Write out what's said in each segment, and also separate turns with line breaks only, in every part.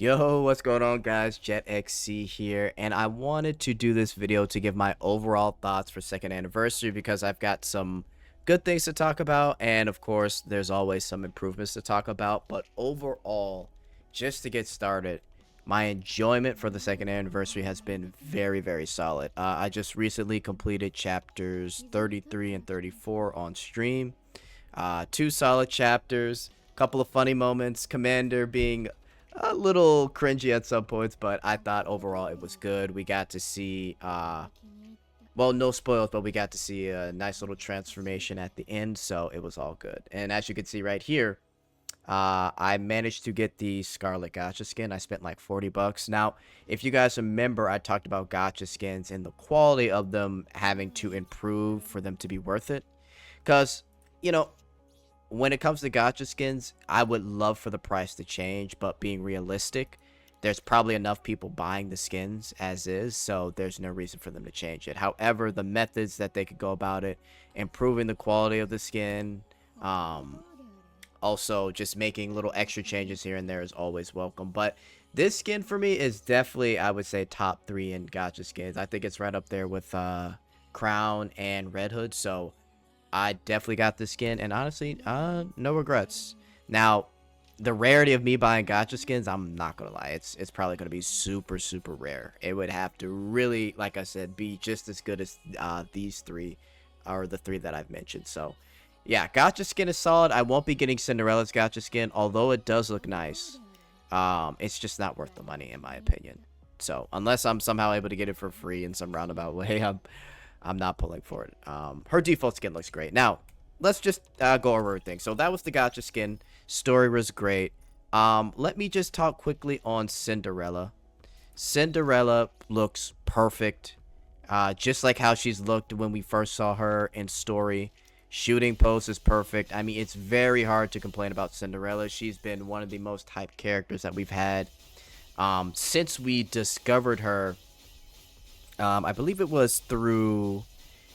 Yo, what's going on, guys? Jetxc here, and I wanted to do this video to give my overall thoughts for second anniversary because I've got some good things to talk about, and of course there's always some improvements to talk about. But overall, just to get started, my enjoyment for the second anniversary has been very solid. I just recently completed chapters 33 and 34 on stream. Two solid chapters, couple of funny moments, Commander being a little cringy at some points, but I thought overall it was good. We got to see well, no spoils, but we got to see a nice little transformation at the end, so it was all good. And as you can see right here, I managed to get the Scarlet Gacha skin. I spent like 40 bucks. Now, if you guys remember, I talked about Gacha skins and the quality of them having to improve for them to be worth it. Because, you know, when it comes to gacha skins, I would love for the price to change, but being realistic, there's probably enough people buying the skins as is, so there's no reason for them to change it. However, the methods that they could go about it, improving the quality of the skin, also just making little extra changes here and there is always welcome. But this skin for me is definitely, I would say, top 3 in gacha skins. I think it's right up there with Crown and Red Hood, so I definitely got this skin, and honestly, no regrets. Now, the rarity of me buying gacha skins, I'm not gonna lie, it's probably gonna be super rare. It would have to really, like I said, be just as good as these three, or the three that I've mentioned. So, yeah, gacha skin is solid. I won't be getting Cinderella's gacha skin, although it does look nice. It's just not worth the money, in my opinion. So, unless I'm somehow able to get it for free in some roundabout way, I'm not pulling for it. Her default skin looks great. Now, let's just go over everything. So that was the gacha skin. Story was great. Let me just talk quickly on Cinderella. Cinderella looks perfect. Just like how she's looked when we first saw her in story. Shooting pose is perfect. I mean, it's very hard to complain about Cinderella. She's been one of the most hyped characters that we've had since we discovered her. I believe it was through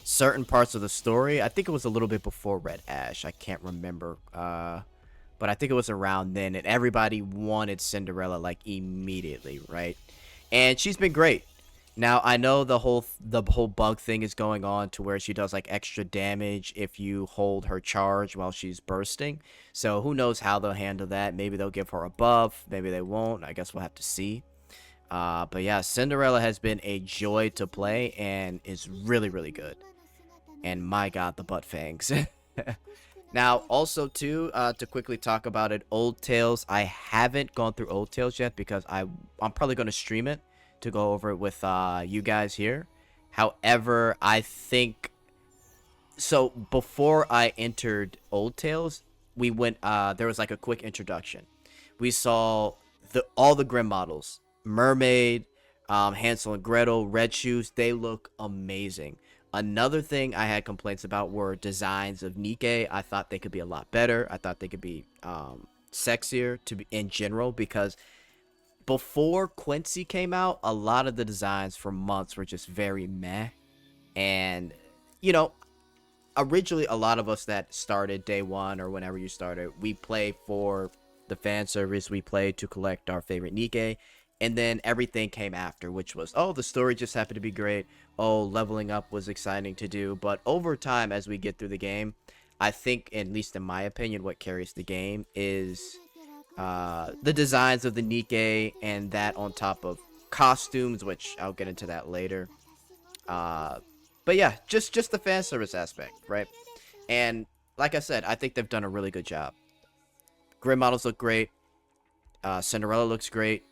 certain parts of the story. I think it was a little bit before Red Ash. I can't remember. But I think it was around then. And everybody wanted Cinderella, like, immediately, right? And she's been great. Now, I know the whole bug thing is going on to where she does, like, extra damage if you hold her charge while she's bursting. So, who knows how they'll handle that. Maybe they'll give her a buff. Maybe they won't. I guess we'll have to see. But yeah, Cinderella has been a joy to play and is really good. And my god, the butt fangs. Now, also too, to quickly talk about it, Old Tales. I haven't gone through Old Tales yet because I'm probably going to stream it to go over it with you guys here. However, I think so. Before I entered Old Tales, we went. There was like a quick introduction. We saw all the Grimm models. Mermaid, Hansel and Gretel, Red Shoes, they look amazing. Another thing I had complaints about were designs of NIKKE. I thought they could be a lot better. I thought they could be sexier in general, because before Quincy came out, a lot of the designs for months were just very meh. And, you know, originally a lot of us that started day one or whenever you started, we play for the fan service. We play to collect our favorite NIKKE. And then everything came after, which was, oh, the story just happened to be great. Oh, leveling up was exciting to do. But over time, as we get through the game, I think, at least in my opinion, what carries the game is the designs of the NIKKE, and that on top of costumes, which I'll get into that later. But yeah, just the fan service aspect, right? And like I said, I think they've done a really good job. Grim models look great. Cinderella looks great.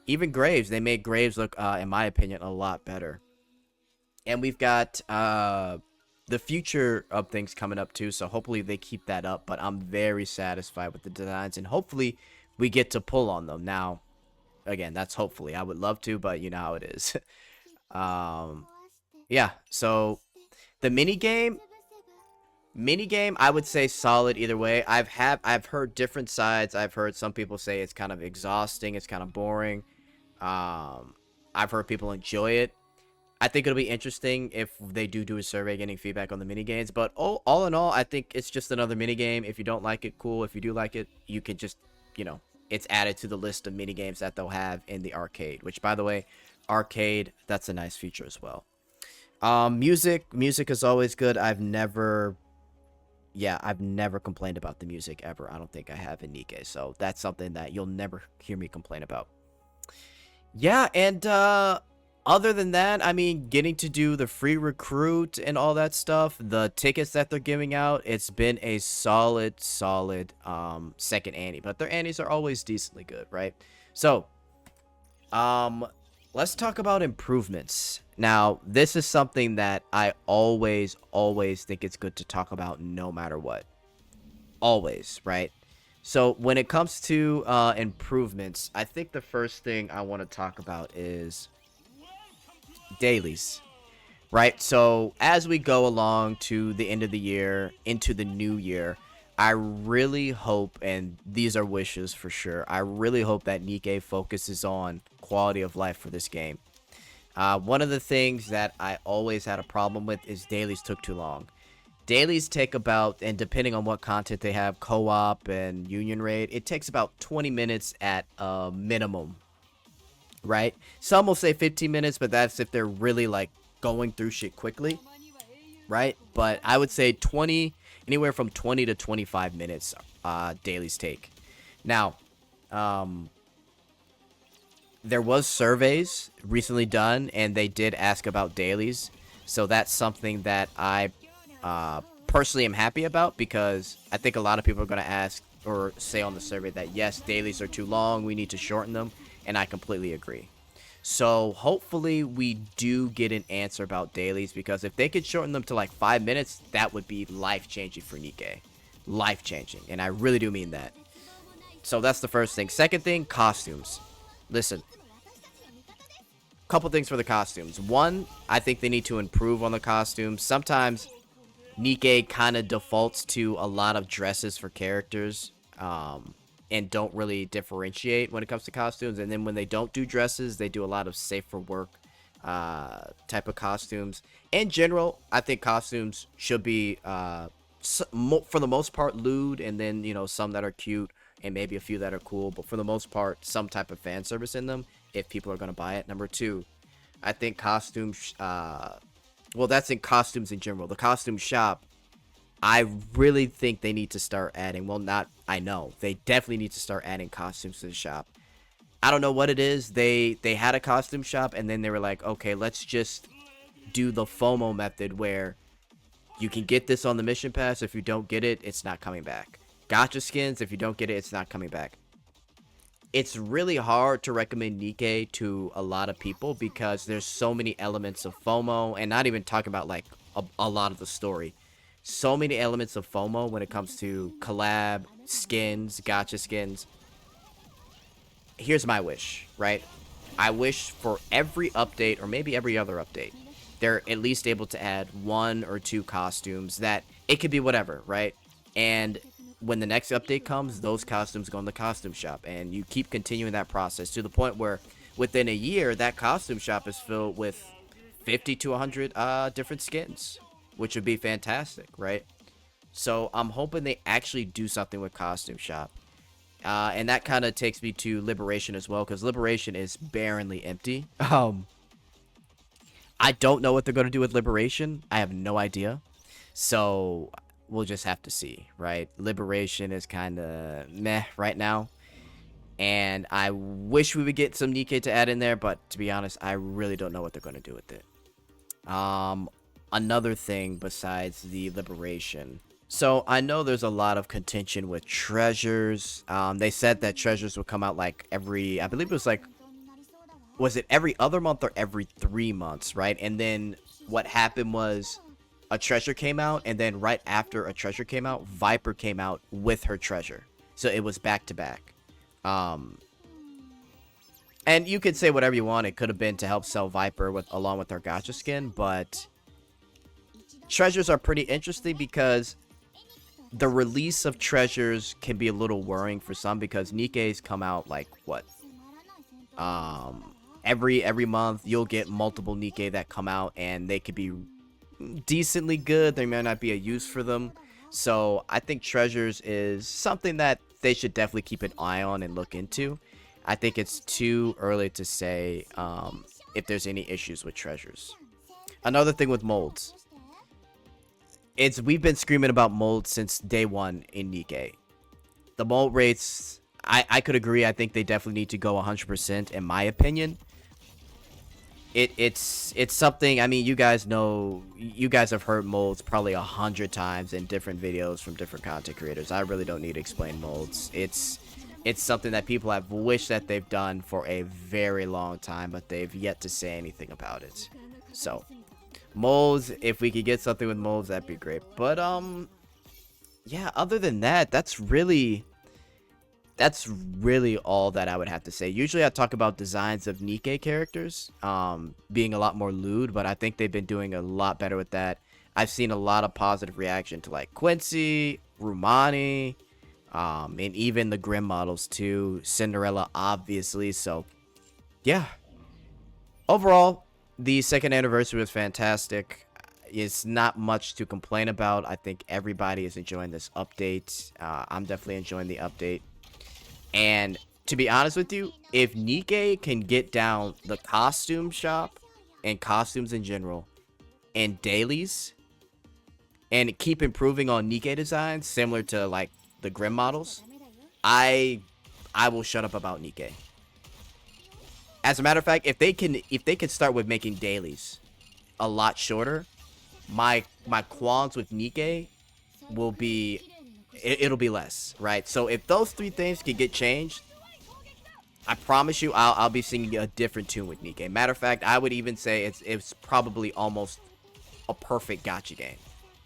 Even Graves, they made Graves look, in my opinion, a lot better. And we've got the future of things coming up too, so hopefully they keep that up. But I'm very satisfied with the designs, and hopefully we get to pull on them. Now, again, that's hopefully. I would love to, but you know how it is. Yeah, so the minigame, I would say solid either way. I've heard different sides. I've heard some people say it's kind of exhausting, it's kind of boring. I've heard people enjoy it. I think it'll be interesting if they do a survey getting feedback on the mini games. But all in all, I think it's just another mini game. If you don't like it, cool. If you do like it, you could just, you know, it's added to the list of mini games that they'll have in the arcade, which, by the way, arcade, that's a nice feature as well. Music is always good. I've never complained about the music ever. I don't think I have in NIKKE, so that's something that you'll never hear me complain about. Yeah, and other than that, I mean, getting to do the free recruit and all that stuff, the tickets that they're giving out, it's been a solid second anni, but their annis are always decently good, right? So, let's talk about improvements. Now, this is something that I always think it's good to talk about no matter what. Always, right? So, when it comes to improvements, I think the first thing I want to talk about is dailies, right? So, as we go along to the end of the year, into the new year, I really hope, and these are wishes for sure, I really hope that NIKKE focuses on quality of life for this game. One of the things that I always had a problem with is dailies took too long. Dailies take about, and depending on what content they have, co-op and union raid, it takes about 20 minutes at a minimum, right? Some will say 15 minutes, but that's if they're really like going through shit quickly, right? But I would say anywhere from 20 to 25 minutes dailies take. Now, there was surveys recently done, and they did ask about dailies. So that's something that I personally am happy about, because I think a lot of people are going to ask or say on the survey that, yes, dailies are too long, we need to shorten them, and I completely agree. So hopefully we do get an answer about dailies, because if they could shorten them to like 5 minutes, that would be life-changing for NIKKE. Life-changing, and I really do mean that. So that's the first thing. Second thing, costumes. Listen, couple things for the costumes. One, I think they need to improve on the costumes. Sometimes NIKKE kind of defaults to a lot of dresses for characters, and don't really differentiate when it comes to costumes. And then when they don't do dresses, they do a lot of safe for work type of costumes. In general, I think costumes should be for the most part lewd, and then, you know, some that are cute and maybe a few that are cool, but for the most part some type of fan service in them if people are going to buy it. Number two, I think costumes, well, that's in costumes in general. The costume shop, I really think they need to start adding, well, not, I know, they definitely need to start adding costumes to the shop. I don't know what it is. They had a costume shop, and then they were like, okay, let's just do the FOMO method, where you can get this on the mission pass. If you don't get it, it's not coming back. Gacha skins, if you don't get it, it's not coming back. It's really hard to recommend NIKKE to a lot of people, because there's so many elements of FOMO, and not even talking about like a lot of the story. So many elements of FOMO when it comes to collab, skins, gacha skins. Here's my wish, right? I wish for every update, or maybe every other update, they're at least able to add 1 or 2 costumes that, it could be whatever, right? And when the next update comes, those costumes go in the costume shop, and you keep continuing that process to the point where within a year, that costume shop is filled with 50 to 100 different skins, which would be fantastic, right? So I'm hoping they actually do something with costume shop. And that kind of takes me to Liberation as well, because Liberation is barrenly empty. I don't know what they're going to do with Liberation. I have no idea. So we'll just have to see, right? Liberation is kind of meh right now. And I wish we would get some NIKKE to add in there, but to be honest, I really don't know what they're going to do with it. Another thing besides the Liberation. So I know there's a lot of contention with treasures. They said that treasures would come out like every, I believe it was like, was it every other month or every 3 months, right? And then what happened was a treasure came out, and then right after a treasure came out, Viper came out with her treasure. So it was back to back. And you could say whatever you want. It could have been to help sell Viper along with her gacha skin, but treasures are pretty interesting, because the release of treasures can be a little worrying for some, because NIKKE's come out like what? Every month you'll get multiple NIKKE that come out, and they could be decently good. There may not be a use for them. So I think treasures is something that they should definitely keep an eye on and look into. I think it's too early to say if there's any issues with treasures. Another thing with molds. We've been screaming about molds since day one in NIKKE. The mold rates, I could agree. I think they definitely need to go 100% in my opinion. It's something, I mean, you guys know, you guys have heard molds probably 100 times in different videos from different content creators. I really don't need to explain molds. It's something that people have wished that they've done for a very long time, but they've yet to say anything about it. So molds, if we could get something with molds, that'd be great. But yeah, other than that, that's really all that I would have to say. Usually I talk about designs of NIKKE characters being a lot more lewd, but I think they've been doing a lot better with that. I've seen a lot of positive reaction to like Quincy, Rumani, and even the Grim models too. Cinderella, obviously. So yeah, overall, the second anniversary was fantastic. It's not much to complain about. I think everybody is enjoying this update. I'm definitely enjoying the update. And to be honest with you, if NIKKE can get down the costume shop and costumes in general and dailies and keep improving on NIKKE designs similar to like the Grim models, I will shut up about NIKKE. As a matter of fact, if they can start with making dailies a lot shorter, my qualms with NIKKE will be, it'll be less, right? So if those three things can get changed, I promise you I'll be singing a different tune with NIKKE. Matter of fact, I would even say it's probably almost a perfect gacha game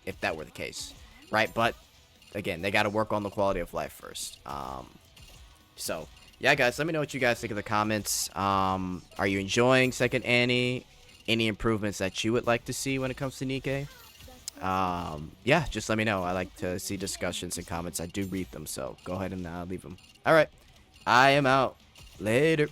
if that were the case, right? But again, they got to work on the quality of life first. So yeah, guys, let me know what you guys think in the comments. Are you enjoying Second Annie? Any improvements that you would like to see when it comes to NIKKE? Yeah, just let me know. I like to see discussions and comments. I do read them, so go ahead and leave them. All right, I am out. Later.